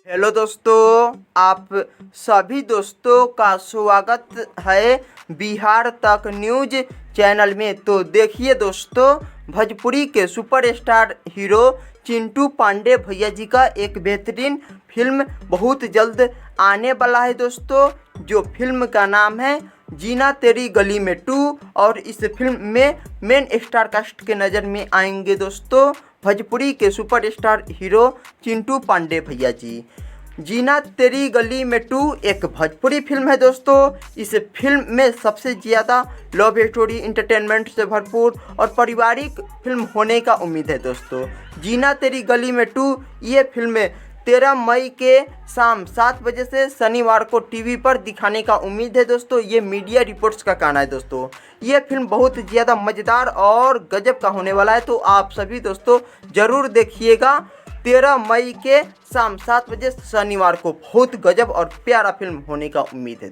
Hello दोस्तों, आप सभी दोस्तों का स्वागत है बिहार तक न्यूज चैनल में। तो देखिए दोस्तों, भोजपुरी के सुपरस्टार हीरो चिंटू पांडे भैया जी का एक बेहतरीन फिल्म बहुत जल्द आने वाला है दोस्तों, जो फिल्म का नाम है जीना तेरी गली में 2। और इस फिल्म में मेन स्टार कास्ट के नज़र में आएंगे दोस्तों भोजपुरी के सुपरस्टार हीरो चिंटू पांडे भैया जी। जीना तेरी गली में 2 एक भोजपुरी फिल्म है दोस्तों। इस फिल्म में सबसे ज़्यादा लव स्टोरी, इंटरटेनमेंट से भरपूर और पारिवारिक फिल्म होने का उम्मीद है दोस्तों। जीना तेरी गली में 2 ये फिल्म 13 मई के शाम 7 बजे से शनिवार को टीवी पर दिखाने का उम्मीद है दोस्तों। ये मीडिया रिपोर्ट्स का कहना है दोस्तों। ये फिल्म बहुत ज़्यादा मज़ेदार और गजब का होने वाला है, तो आप सभी दोस्तों ज़रूर देखिएगा। 13 मई के शाम 7 बजे शनिवार को बहुत गजब और प्यारा फिल्म होने का उम्मीद है।